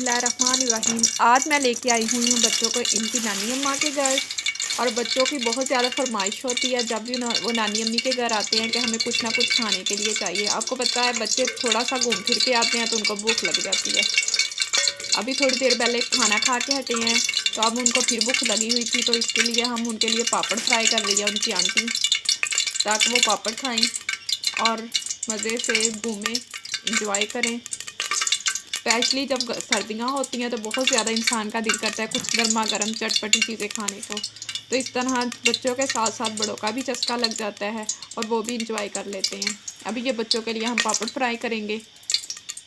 बिस्मिल्लाहिर्रहमानिर्रहीम। आज मैं लेके आई हुई हूँ बच्चों को इनकी नानी अम्मा के घर। और बच्चों की बहुत ज़्यादा फरमाइश होती है जब भी वो नानी अम्मी के घर आते हैं कि हमें कुछ ना कुछ खाने के लिए चाहिए। आपको पता है बच्चे थोड़ा सा घूम फिर के आते हैं तो उनको भूख लग जाती है। अभी थोड़ी देर पहले खाना खा के हटे हैं तो अब उनको फिर भूख लगी हुई थी, तो इसके लिए हम उनके लिए पापड़ फ्राई कर रही है उनकी आंटी, ताकि वो पापड़ खाएँ और मज़े से घूमें, इंजॉय करें। स्पेशली जब सर्दियाँ होती हैं तो बहुत ज़्यादा इंसान का दिल करता है कुछ गर्मा गर्म चटपटी चीज़ें खाने को। तो इस तरह बच्चों के साथ साथ बड़ों का भी चस्का लग जाता है और वो भी इंजॉय कर लेते हैं। अभी ये बच्चों के लिए हम पापड़ फ्राई करेंगे।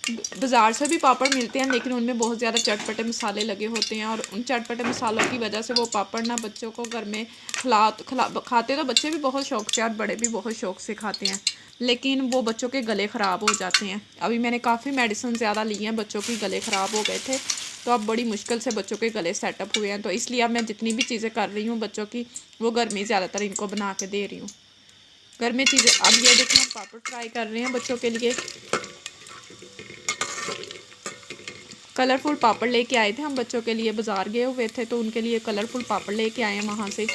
बाज़ार से भी पापड़ मिलते हैं लेकिन उनमें बहुत ज़्यादा चटपटे मसाले लगे होते हैं और उन चटपटे मसालों की वजह से वो पापड़ ना बच्चों को घर में खाते तो बच्चे भी बहुत शौक से और बड़े भी बहुत शौक से खाते हैं, लेकिन वो बच्चों के गले ख़राब हो जाते हैं। अभी मैंने काफ़ी मेडिसिन ज़्यादा ली हैं, बच्चों के गले ख़राब हो गए थे तो अब बड़ी मुश्किल से बच्चों के गले सेटअप हुए हैं। तो इसलिए अब मैं जितनी भी चीज़ें कर रही हूँ बच्चों की वो घर में ज़्यादातर इनको बना के दे रही हूँ। घर में चीज़ें अब ये देखें हम पापड़ फ्राई कर रहे हैं बच्चों के लिए। कलरफुल पापड़ लेके आए थे हम बच्चों के लिए, बाज़ार गए हुए थे तो उनके लिए कलरफुल पापड़ लेके आए हैं वहाँ से।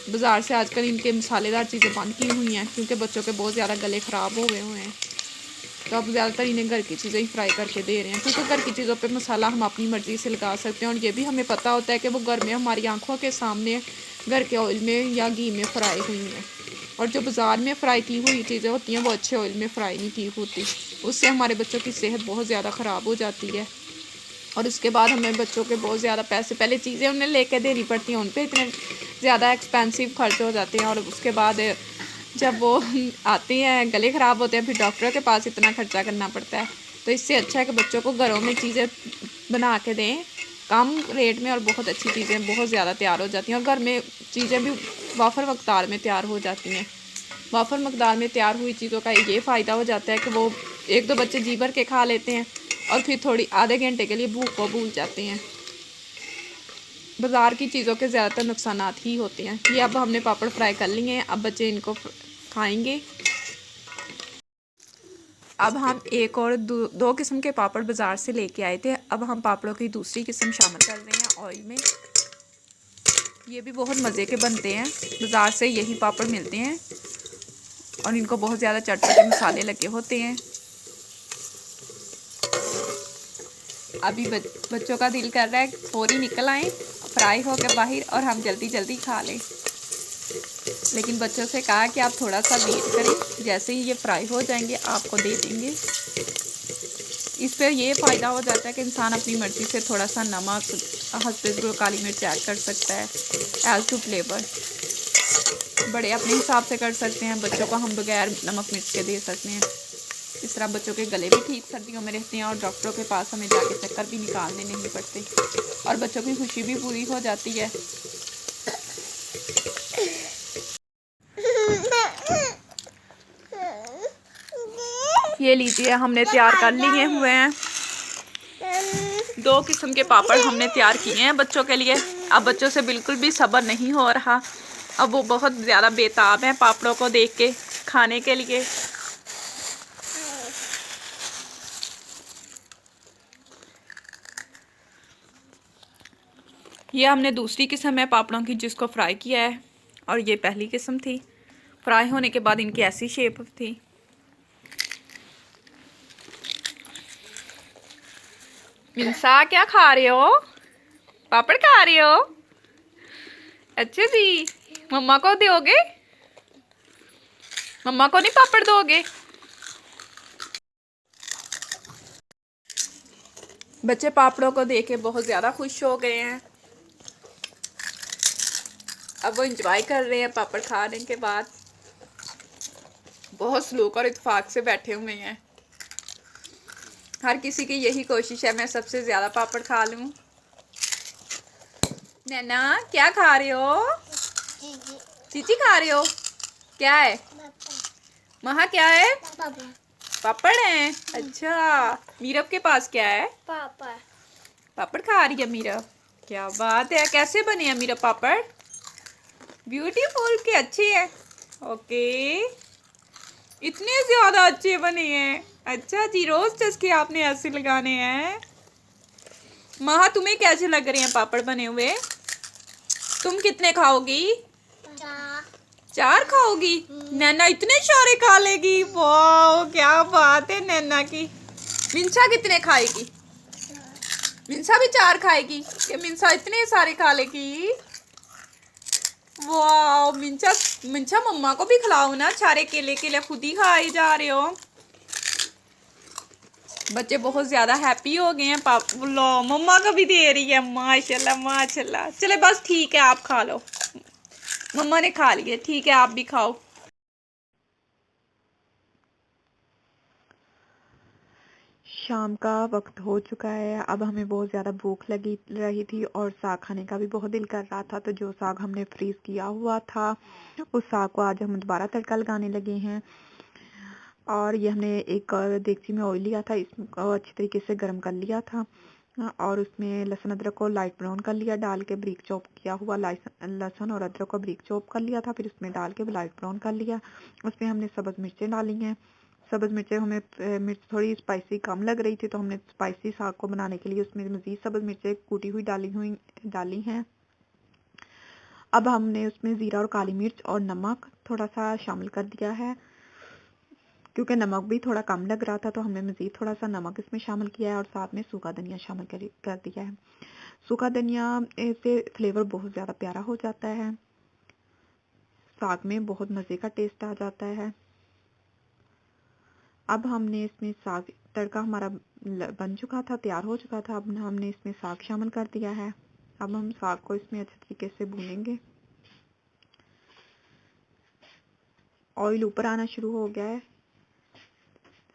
बाज़ार से आजकल इनके मसालेदार चीज़ें बंद की हुई हैं क्योंकि बच्चों के बहुत ज़्यादा गले ख़राब हो गए हुए हैं। तो अब ज़्यादातर इन्हें घर की चीज़ें ही फ्राई करके दे रहे हैं क्योंकि घर की चीज़ों पे मसाला हम अपनी मर्ज़ी से लगा सकते हैं और ये भी हमें पता होता है कि वो घर में हमारी आंखों के सामने घर के ऑयल में या घी में फ्राई हुई हैं। और जो बाज़ार में फ्राई की हुई चीज़ें होती हैं वो अच्छे ऑयल में फ्राई नहीं की होती, उससे हमारे बच्चों की सेहत बहुत ज़्यादा ख़राब हो जाती है। और उसके बाद हमें बच्चों के बहुत ज़्यादा पैसे, पहले चीज़ें उन्हें लेके देनी पड़ती हैं, उन पर इतने ज़्यादा एक्सपेंसिव खर्च हो जाते हैं और उसके बाद जब वो आते हैं गले ख़राब होते हैं फिर डॉक्टर के पास इतना खर्चा करना पड़ता है। तो इससे अच्छा है कि बच्चों को घरों में चीज़ें बना के दें कम रेट में और बहुत अच्छी चीज़ें बहुत ज़्यादा तैयार हो जाती हैं और घर में चीज़ें भी वाफर मकदार में तैयार हो जाती हैं। वाफर मकदार में तैयार हुई चीज़ों का ये फ़ायदा हो जाता है कि वो एक दो बच्चे जी भर के खा लेते हैं और फिर थोड़ी आधे घंटे के लिए भूख को भूल जाते हैं। बाज़ार की चीज़ों के ज़्यादातर नुकसानात ही होते हैं। ये अब हमने पापड़ फ्राई कर लिए हैं, अब बच्चे इनको खाएंगे। अब हम एक और दो किस्म के पापड़ बाज़ार से लेके आए थे, अब हम पापड़ों की दूसरी किस्म शामिल कर रहे हैं ऑयल में। ये भी बहुत मज़े के बनते हैं, बाज़ार से यही पापड़ मिलते हैं और इनको बहुत ज़्यादा चटपटे मसाले लगे होते हैं। अभी बच्चों का दिल कर रहा है फौरी निकल आए फ्राई हो के बाहर और हम जल्दी जल्दी खा लें, लेकिन बच्चों से कहा कि आप थोड़ा सा वेट करें, जैसे ही ये फ्राई हो जाएंगे आपको दे देंगे। इस पर यह फ़ायदा हो जाता है कि इंसान अपनी मर्ज़ी से थोड़ा सा नमक, हल्दी, काली मिर्च ऐड कर सकता है एज़ टू फ्लेवर। बड़े अपने हिसाब से कर सकते हैं, बच्चों को हम बगैर नमक मिर्च के दे सकते हैं। इस तरह बच्चों के गले भी ठीक सर्दियों में रहते हैं और डॉक्टरों के पास हमें जाके चक्कर भी निकालने नहीं पड़ते और बच्चों की खुशी भी पूरी हो जाती है। ये लीजिए हमने तैयार कर लिए हुए हैं, दो किस्म के पापड़ हमने तैयार किए हैं बच्चों के लिए। अब बच्चों से बिल्कुल भी सब्र नहीं हो रहा, अब वो बहुत ज़्यादा बेताब हैं पापड़ों को देख के खाने के लिए। ये हमने दूसरी किस्म है पापड़ों की जिसको फ्राई किया है और ये पहली किस्म थी। फ्राई होने के बाद इनकी ऐसी शेप थी। मिंसा क्या खा रहे हो? पापड़ खा रहे हो? अच्छा जी, मम्मा को दोगे? मम्मा को नहीं पापड़ दोगे? बच्चे पापड़ों को देख के बहुत ज़्यादा खुश हो गए हैं, अब वो इंजॉय कर रहे हैं पापड़ खाने के बाद। बहुत सलूक और इत्तेफाक से बैठे हुए हैं। हर किसी की यही कोशिश है मैं सबसे ज़्यादा पापड़ खा लूँ। नैना क्या खा रहे हो? चीची खा रहे हो? क्या है महा, क्या है? पापड़ है। अच्छा, मीरब के पास क्या है? पापड़ खा रही है मीरब, क्या बात है। कैसे बने हैं मीरब पापड़? ब्यूटीफुल के अच्छे हैं। ओके, इतने ज़्यादा अच्छे बने हैं। अच्छा जी, रोज़ चस्के आपने ऐसे लगाने हैं। महा तुम्हें कैसे लग रहे हैं पापड़ बने हुए? तुम कितने खाओगी? 4 खाओगी? नैना इतने सारे खा लेगी, वाह क्या बात है नैना की। मिंसा कितने खाएगी? मिंसा भी 4 खाएगी? कि मिंसा इतने सारे खा लेगी? वाह मिंसा, मिंसा मम्मा को भी खिलाओ ना, सारे केले केले खुद ही खाए जा रहे हो। बच्चे बहुत ज्यादा हैप्पी हो गए हैं। पापा लो मम्मा को भी दे रही है, माशाल्लाह माशाल्लाह। चले बस ठीक है, आप खा लो, मम्मा ने खा लिए, ठीक है आप भी खाओ। शाम का वक्त हो चुका है, अब हमें बहुत ज़्यादा भूख लगी रही थी और साग खाने का भी बहुत दिल कर रहा था। तो जो साग हमने फ्रीज किया हुआ था, उस साग को आज हम दोबारा तड़का लगाने लगे हैं। और ये हमने एक देगची में ऑयल लिया था, इसको अच्छी तरीके से गर्म कर लिया था और उसमें लहसुन अदरक को लाइट ब्राउन कर लिया, डाल के ब्रीक चॉप किया हुआ लहसुन और अदरक को ब्रीक चॉप कर लिया था, फिर उसमें डाल के लाइट ब्राउन कर लिया। उसमें हमने सब्ज़ मिर्चें डाली हैं। सब्ज़ मिर्चें हमें मिर्च थोड़ी स्पाइसी कम लग रही थी, तो हमने स्पाइसी साग को बनाने के लिए उसमें मज़ीद सब्ज़ मिर्चें कूटी हुई डाली हैं। अब हमने उसमें ज़ीरा और काली मिर्च और नमक थोड़ा सा शामिल कर दिया है, क्योंकि नमक भी थोड़ा कम लग रहा था, तो हमने मज़ीद थोड़ा सा नमक इसमें शामिल किया है और साथ में सूखा धनिया शामिल कर दिया है। सूखा धनिया से फ्लेवर बहुत ज़्यादा प्यारा हो जाता है, साग में बहुत मज़े का टेस्ट आ जाता है। अब हमने इसमें साग, तड़का हमारा बन चुका था, तैयार हो चुका था। अब हमने इसमें साग शामिल कर दिया है। अब हम साग को इसमें अच्छे तरीके से भूनेंगे। ऑयल ऊपर आना शुरू हो गया है।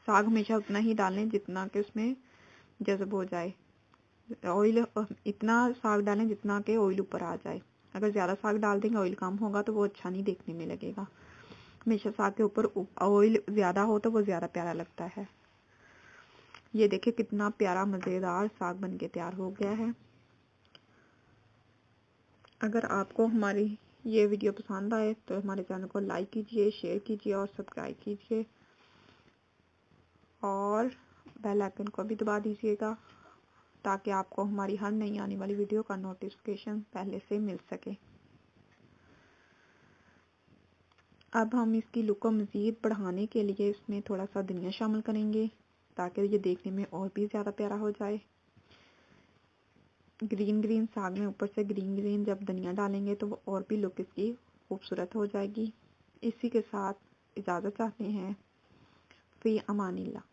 साग हमेशा उतना ही डालें जितना कि उसमें जज़ब हो जाए। ऑयल इतना साग डालें जितना कि ऑयल ऊपर आ जाए। अगर ज़्यादा साग डाल देंगे, ऑयल कम होगा तो वो अच्छा नहीं देखने में लगेगा। हमेशा साग के ऊपर ऑयल ज़्यादा हो तो वो ज़्यादा प्यारा लगता है। ये देखिए कितना प्यारा मज़ेदार साग बन के तैयार हो गया है। अगर आपको हमारी ये वीडियो पसंद आए तो हमारे चैनल को लाइक कीजिए, शेयर कीजिए और सब्सक्राइब कीजिए और बेल आइकन को भी दबा दीजिएगा, ताकि आपको हमारी हर नई आने वाली वीडियो का नोटिफिकेशन पहले से मिल सके। अब हम इसकी लुक को मज़ीद बढ़ाने के लिए इसमें थोड़ा सा धनिया शामिल करेंगे, ताकि ये देखने में और भी ज़्यादा प्यारा हो जाए। ग्रीन ग्रीन साग में ऊपर से ग्रीन ग्रीन जब धनिया डालेंगे तो वो और भी लुक इसकी खूबसूरत हो जाएगी। इसी के साथ इजाज़त चाहते हैं। फ़ी अमानिल्लाह।